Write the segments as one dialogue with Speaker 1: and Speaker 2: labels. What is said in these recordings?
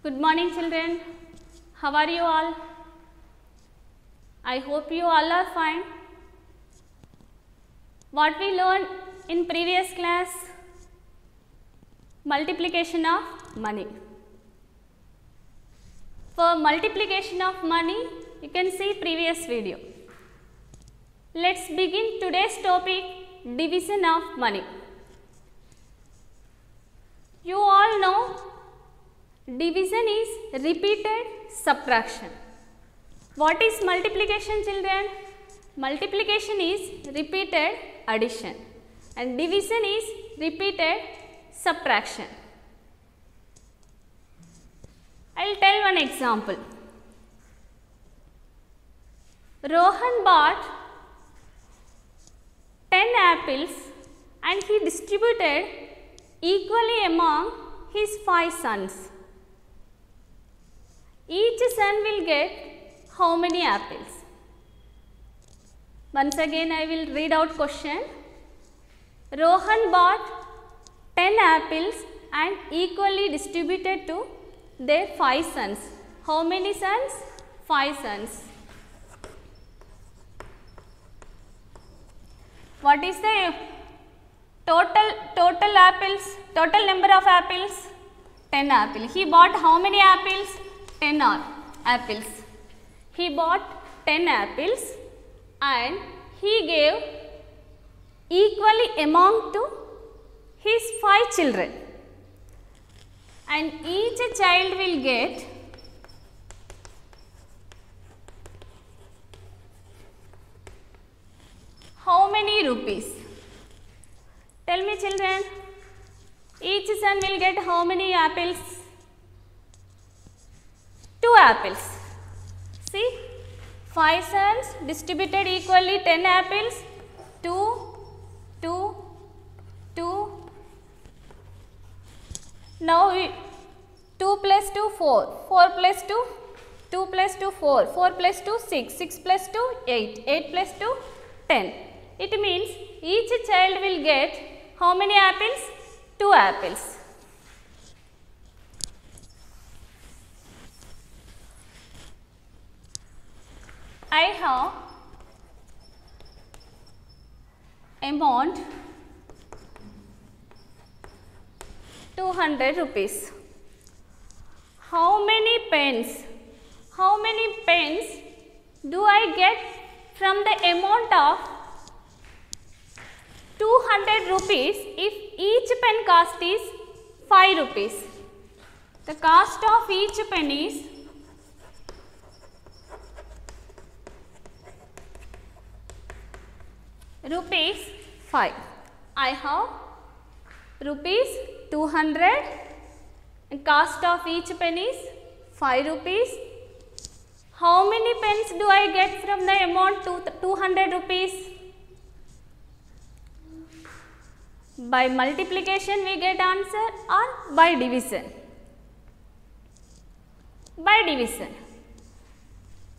Speaker 1: Good morning children. How are you all? I hope you all are fine. What we learned in previous class? Multiplication of money. For multiplication of money, you can see previous video. Let's begin today's topic, division of money. You all know division is repeated subtraction. What is multiplication, children? Multiplication is repeated addition and division is repeated subtraction. I will tell one example. Rohan bought 10 apples and he distributed equally among his 5 sons. Each son will get how many apples? Once again I will read out question. Rohan bought 10 apples and equally distributed to their 5 sons. How many sons? 5 sons. What is the total apples? Total number of apples? 10 apples. He bought how many apples? 10 apples. He bought 10 apples and he gave equally among to his 5 children. And each child will get how many rupees? Tell me children, each son will get how many apples? 2 apples. See, 5 sons distributed equally 10 apples, 2, 2, 2. Now 2 plus 2, 4, 4 plus 2, 2 plus 2, 4, 4 plus 2, 6, 6 plus 2, 8, 8 plus 2, 10. It means each child will get how many apples? 2 apples. I have amount 200 rupees. How many pence? How many pence do I get from the amount of 200 rupees if each pen cost is 5 rupees? The cost of each pen is rupees 5. I have rupees 200 and cost of each pen is 5 rupees. How many pence do I get from the amount 200 rupees? By multiplication we get answer or by division? By division.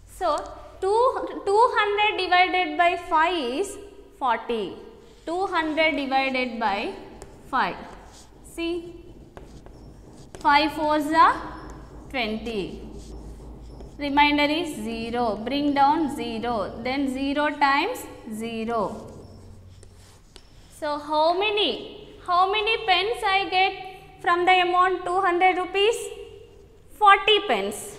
Speaker 1: So 200 divided by 5 is 40. 200 divided by 5. See, 5 4s are 20. Remainder is 0. Bring down 0. Then 0 times 0. So how many pence I get from the amount 200 rupees? 40 pence.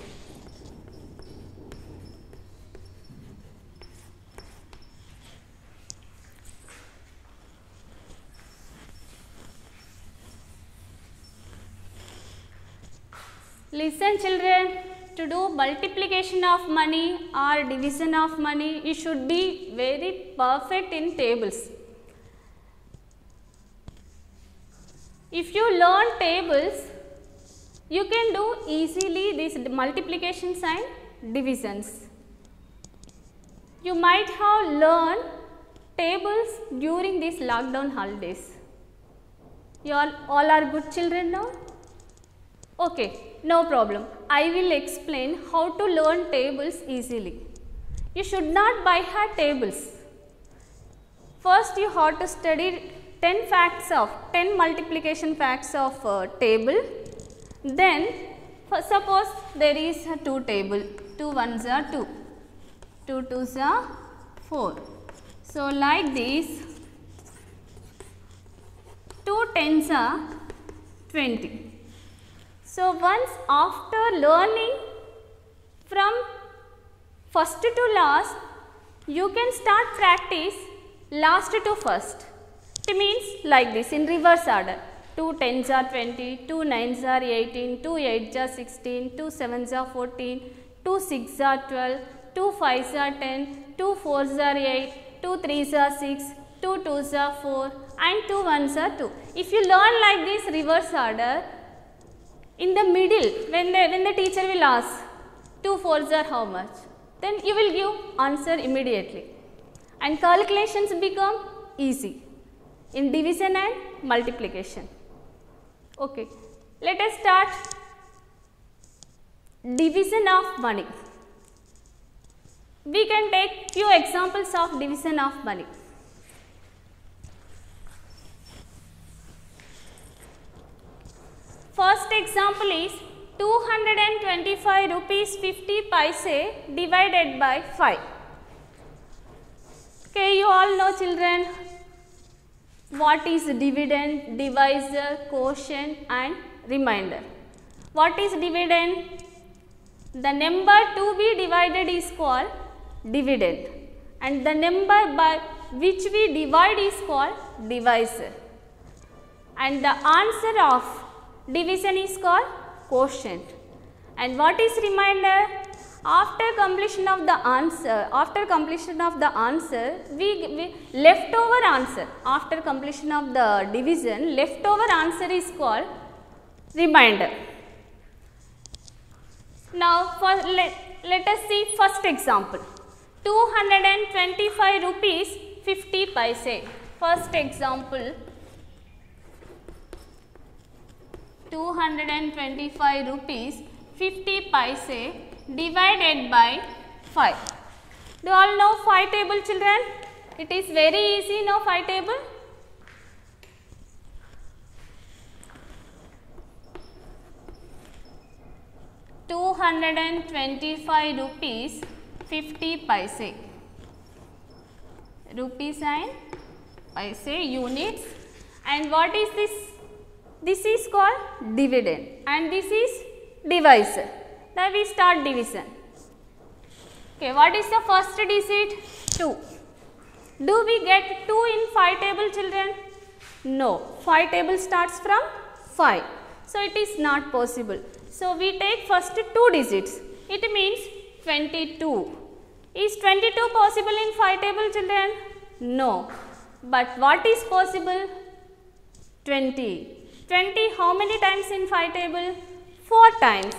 Speaker 1: Listen children, to do multiplication of money or division of money, you should be very perfect in tables. If you learn tables, you can do easily these multiplications and divisions. You might have learned tables during these lockdown holidays. You all are good children now? Okay. No problem. I will explain how to learn tables easily. You should not by heart tables. First you have to study 10 multiplication facts of table. Then suppose there is a 2 table, 2 ones are 2, 2 twos are 4. So, like this 2 tens are 20. So, once after learning from first to last, you can start practice last to first. It means like this in reverse order. 2 tens are 20, 2 nines are 18, 2 eights are 16, 2 sevens are 14, 2 sixes are 12, 2 fives are 10, 2 fours are 8, 2 threes are 6, 2 twos are 4 and 2 ones are 2. If you learn like this reverse order, in the middle when the teacher will ask 2 fours are how much, then you will give answer immediately and calculations become easy in division and multiplication. Okay, let us start division of money. We can take few examples of division of money. First example is 225 rupees 50 paise divided by 5. Okay, you all know children what is dividend, divisor, quotient and remainder. What is dividend? The number to be divided is called dividend and the number by which we divide is called divisor and the answer of division is called quotient. And what is remainder? After completion of the answer, we leftover answer. After completion of the division, leftover answer is called remainder. Now, let us see first example. 225 rupees 50 paise. First example. 225 rupees 50 paise divided by 5. Do you all know 5 table children? It is very easy, know 5 table. ₹225 50 paise. Rupees and paise units. And what is this? This is called dividend and this is divisor. Now we start division. Okay, what is the first digit? 2. Do we get 2 in 5 table children? No, 5 table starts from 5. So it is not possible. So we take first 2 digits. It means 22. Is 22 possible in 5 table children? No. But what is possible? 20. 20 how many times in 5 table? 4 times.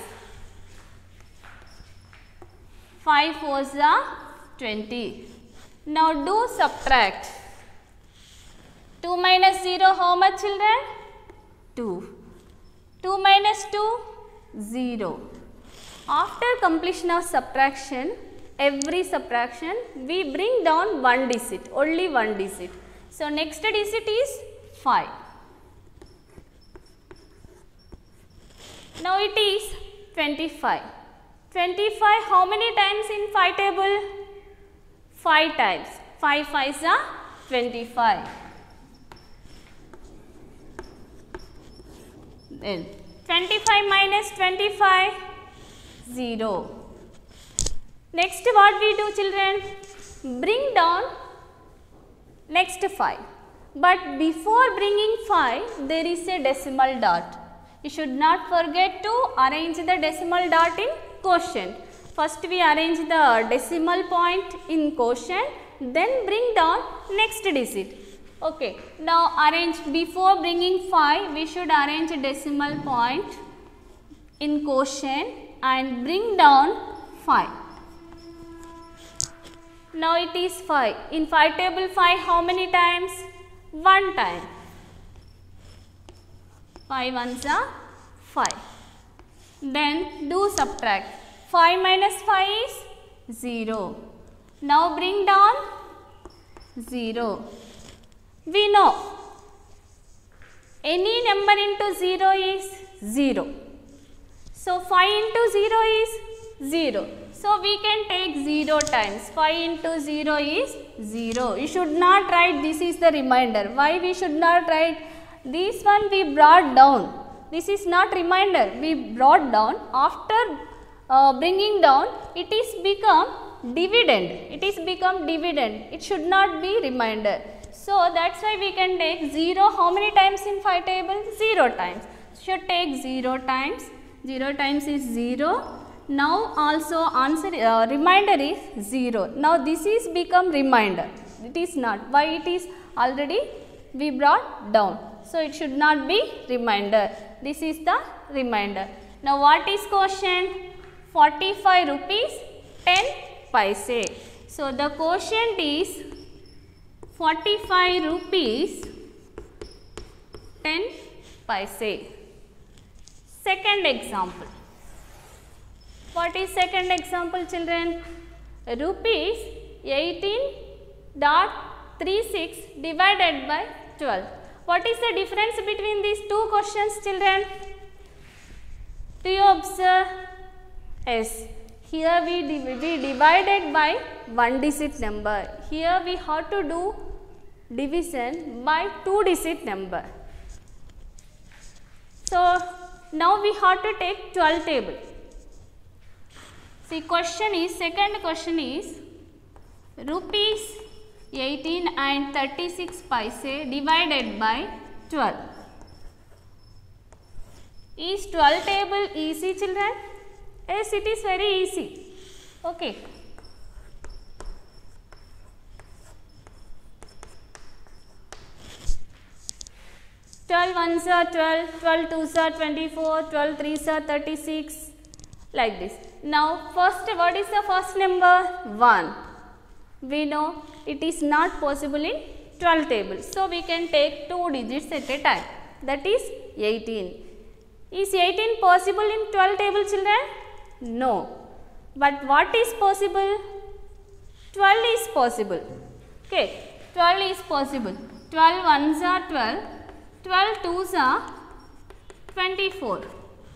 Speaker 1: 5 fours are 20. Now do subtract. 2 minus 0 how much children? 2. 2 minus 2? 0. After completion of subtraction, every subtraction we bring down one digit, only one digit. So next digit is 5. Now it is 25. 25 how many times in 5 table? 5 times. 5 5s are 25. Then 25 minus 25, 0. Next what we do children? Bring down next 5. But before bringing 5, there is a decimal dot. You should not forget to arrange the decimal dot in quotient. First we arrange the decimal point in quotient, then bring down next digit. Okay. Now arrange before bringing 5, we should arrange a decimal point in quotient and bring down 5. Now it is 5. In 5 table 5 how many times? 1 time. 5 ones are 5. Then do subtract. 5 minus 5 is 0. Now bring down 0. We know any number into 0 is 0. So 5 into 0 is 0. So we can take 0 times. 5 into 0 is 0. You should not write this is the remainder. Why we should not write? This one we brought down. This is not remainder. We brought down. After bringing down, it is become dividend. It is become dividend. It should not be remainder. So that's why we can take 0 how many times in 5 table? 0 times. Should take 0 times. 0 times is 0. Now also answer remainder is 0. Now this is become remainder. It is not. Why it is already we brought down. So it should not be remainder. This is the remainder. Now what is quotient? 45 rupees 10 paise. So the quotient is 45 rupees 10 paise. Second example. What is second example, children? Rupees 18.36 divided by 12. What is the difference between these two questions, children? Do you observe? Yes. Here we divided by one digit number. Here we have to do division by 2-digit number. So now we have to take 12 table. See, second question is rupees 18 and 36 paise divided by 12. Is 12 table easy, children? Yes, it is very easy. Okay. Twelve ones are 12, 12 twos are 24, 12 threes are 36, like this. Now, first, what is the first number? 1. We know it is not possible in 12 tables. So, we can take 2 digits at a time. That is 18. Is 18 possible in 12 table, children? No. But what is possible? 12 is possible. Okay. 12 is possible. 12 ones are 12. 12 twos are 24.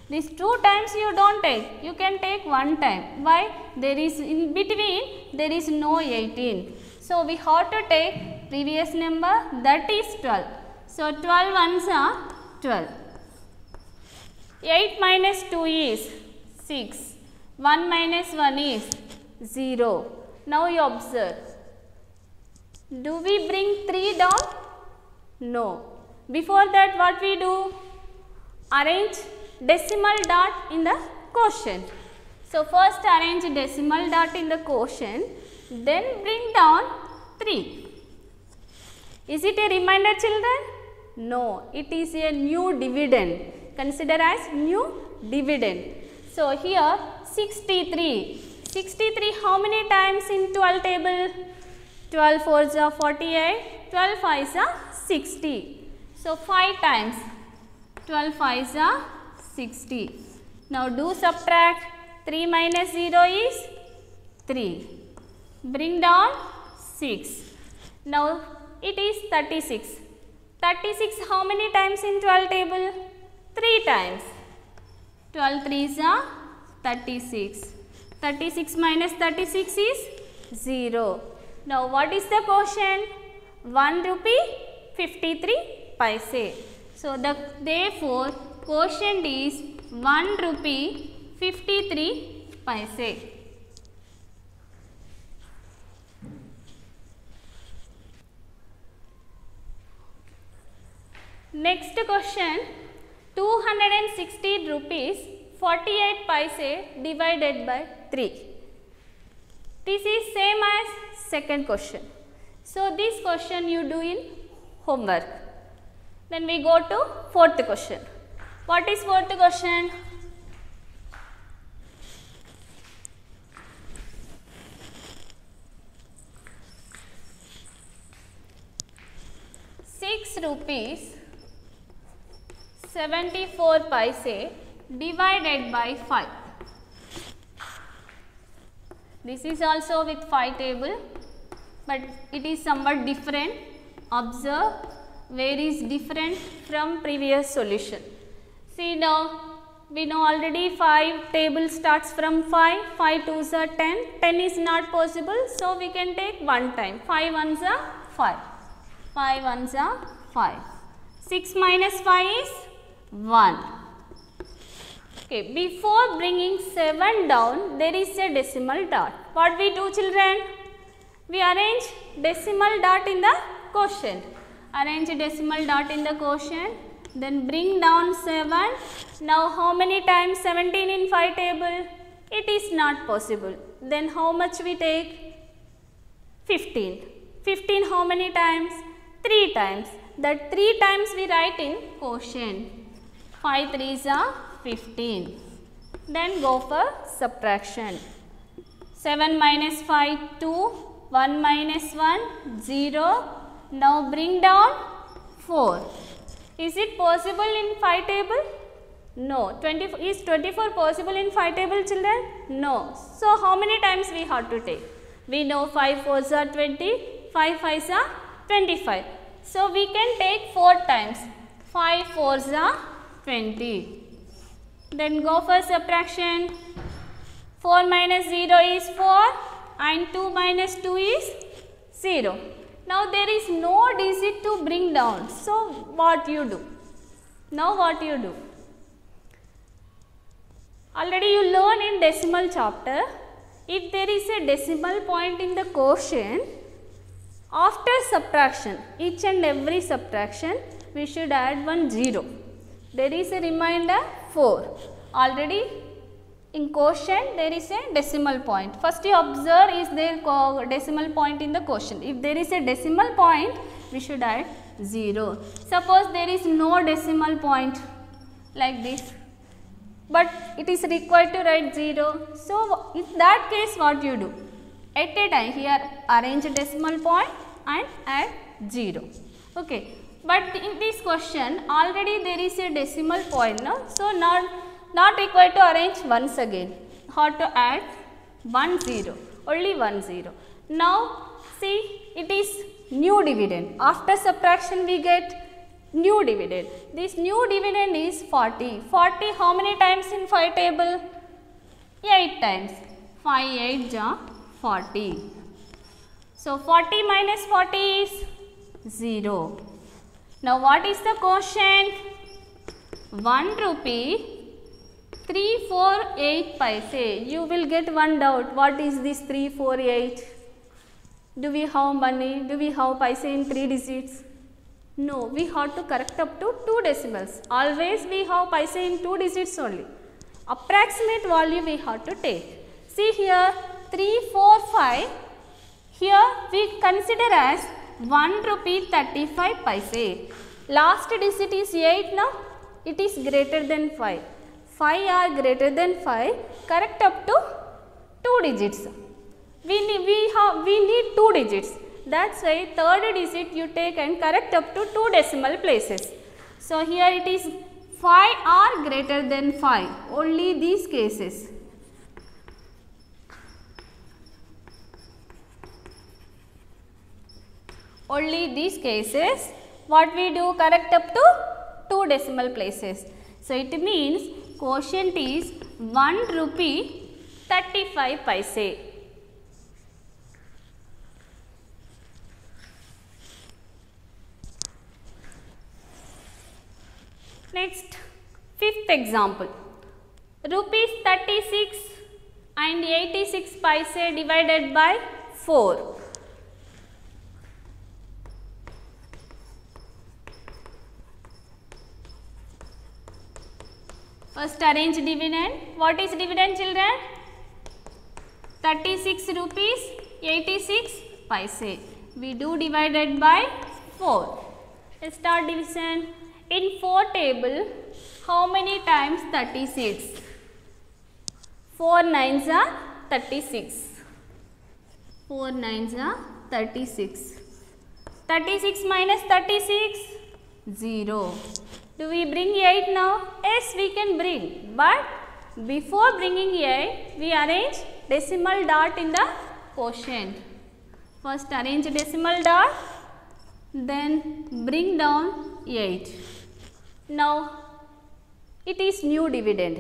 Speaker 1: These 2 times you don't take, you can take 1 time. Why? There is in between, there is no 18. So, we have to take previous number, that is 12. So, 12 ones are 12. 8 minus 2 is 6. 1 minus 1 is 0. Now, you observe. Do we bring 3 down? No. Before that, what we do? Arrange decimal dot in the quotient. So, first arrange decimal dot in the quotient, then bring down 3. Is it a remainder, children? No, it is a new dividend. Consider as new dividend. So, here 63. 63 how many times in 12 table? 12 fours are 48, 12 fives are 60. So, 5 times 12 fives are 60. Now, do subtract. 3 minus 0 is 3. Bring down 6. Now, it is 36. 36 how many times in 12 table? 3 times. 12 threes are 36. 36 minus 36 is 0. Now, what is the quotient? 1 rupee 53 paise. So, therefore, quotient is 1 rupee 53 paise. Next question, 216 rupees 48 paise divided by 3. This is same as second question. So, this question you do in homework. Then we go to fourth question. What is fourth question? ₹6 74 paise divided by 5. This is also with 5 table, but it is somewhat different. Observe where is different from previous solution. See now, we know already 5 table starts from 5, 5 2s are 10, 10 is not possible, so we can take one time, 5 1s are 5, 5 1s are 5, 6 minus 5 is 1. Okay, before bringing 7 down, there is a decimal dot. What we do, children? We arrange decimal dot in the quotient. Arrange a decimal dot in the quotient, then bring down 7. Now how many times 17 in 5 table? It is not possible. Then how much we take? 15. 15 how many times? 3 times. That 3 times we write in quotient. 5 3s are 15. Then go for subtraction. 7 minus 5 2, 1 minus 1 0. Now bring down 4. Is it possible in 5 table? No. Is 24 possible in 5 table, children? No. So how many times we have to take? We know 5 4s are 20, 5 5s are 25. So we can take 4 times. 5 4s are 20. Then go for subtraction. 4 minus 0 is 4 and 2 minus 2 is 0. Now there is no digit to bring down. So what you do? Now what you do? Already you learn in decimal chapter, if there is a decimal point in the quotient, after subtraction, each and every subtraction, we should add one 0. There is a remainder 4. Already in quotient there is a decimal point. First you observe, is there decimal point in the quotient. If there is a decimal point, we should add 0. Suppose there is no decimal point like this, but it is required to write 0. So in that case what you do? At a time here arrange a decimal point and add 0. Okay. But in this question already there is a decimal point, no? So not required to arrange once again. How to add 1 0, only 1 0. Now see, it is new dividend. After subtraction we get new dividend. This new dividend is 40. 40 how many times in 5 table? 8 times. 5 8 ja 40. So 40 minus 40 is 0. Now what is the quotient? 1 rupee 348 paise. You will get one doubt. What is this 348? Do we have money? Do we have paise in 3 digits? No, we have to correct up to 2 decimals. Always we have paise in 2 digits only. Approximate value we have to take. See here 345. Here we consider as 1 rupee 35 paise. Last digit is 8 now. It is greater than 5. 5 are greater than 5. Correct up to 2 digits. We need 2 digits. That's why third digit you take and correct up to 2 decimal places. So here it is 5 are greater than 5. Only these cases. Only these cases, what we do, correct up to 2 decimal places. So it means quotient is 1 rupee 35 paise. Next, fifth example. Rupees 36 and 86 paise divided by 4. First arrange dividend. What is dividend, children? 36 rupees 86 paise. We do divided by 4. Let's start division. In 4 table, how many times 36? 4 9s are 36. 4 9s are 36. 36 minus 36? 0. Do we bring 8 now? Yes, we can bring. But before bringing 8, we arrange decimal dot in the quotient. First arrange decimal dot, then bring down 8. Now it is new dividend.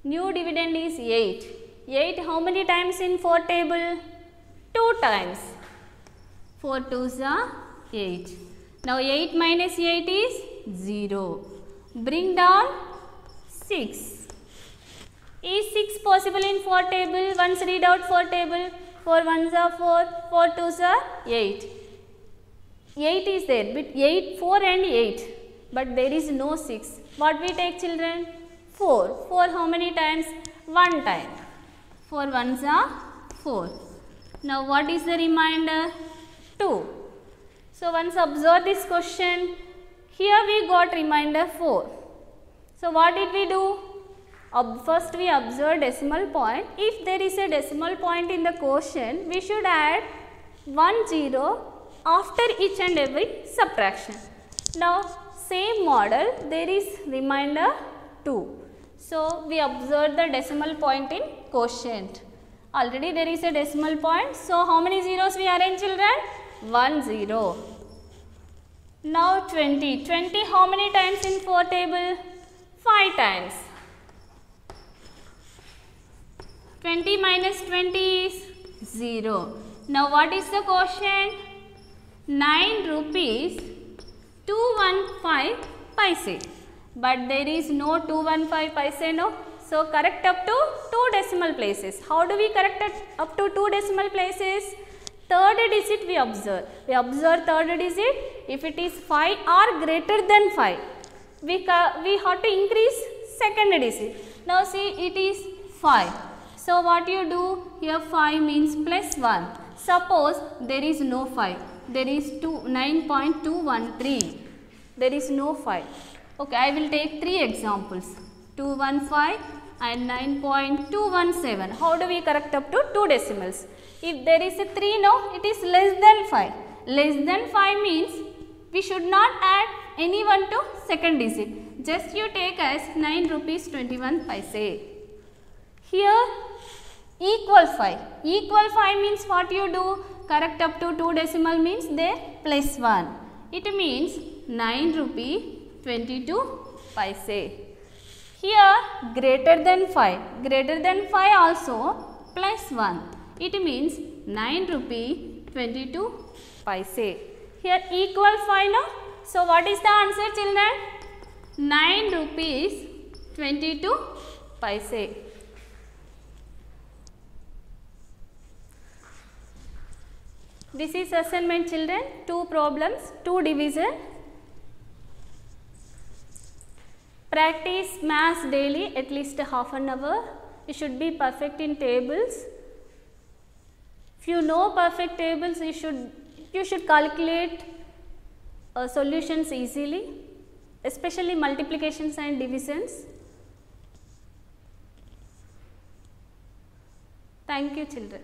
Speaker 1: New dividend is 8. 8 how many times in 4 table? 2 times. 4 2s are 8. Now 8 minus 8 is 0. Bring down 6. Is 6 possible in 4 table? Once read out 4 table. 4 1s are 4, 4 2s are 8. 8 is there, but 4 and 8, but there is no 6. What we take, children? 4. 4 how many times? 1 time. 4 1s are 4. Now what is the remainder? 2. So once observe this question. Here we got remainder 4. So what did we do? First we observe decimal point. If there is a decimal point in the quotient, we should add 1 0 after each and every subtraction. Now same model, there is remainder 2. So we observe the decimal point in quotient. Already there is a decimal point. So how many zeros we arrange, children? 1 0. Now 20. 20 how many times in 4 table? 5 times. 20 minus 20 is 0. Now what is the quotient? 9 rupees 215 paise. But there is no 215 paise, no. So correct up to 2 decimal places. How do we correct it up to 2 decimal places? Third digit we observe. We observe third digit. If it is 5 or greater than 5, we have to increase second digit. Now see, it is 5. So what you do? Here 5 means plus 1. Suppose there is no 5. There is 9.213. There is no 5. Okay, I will take 3 examples. 215 and 9.217. How do we correct up to 2 decimals? If there is a 3, no, it is less than 5. Less than 5 means we should not add any one to second digit. Just you take as 9 rupees 21 paise. Here equal 5. Equal 5 means what you do? Correct up to 2 decimal means there plus 1. It means 9 rupee 22 paise. Here greater than 5. Greater than 5 also plus 1. It means 9 rupee 22 paise. Here equal 5, no? So what is the answer, children? 9 rupees 22 paise. This is assignment, children. 2 problems, 2 division. Practice maths daily at least half an hour. You should be perfect in tables. If you know perfect tables, you should calculate solutions easily, especially multiplications and divisions. Thank you, children.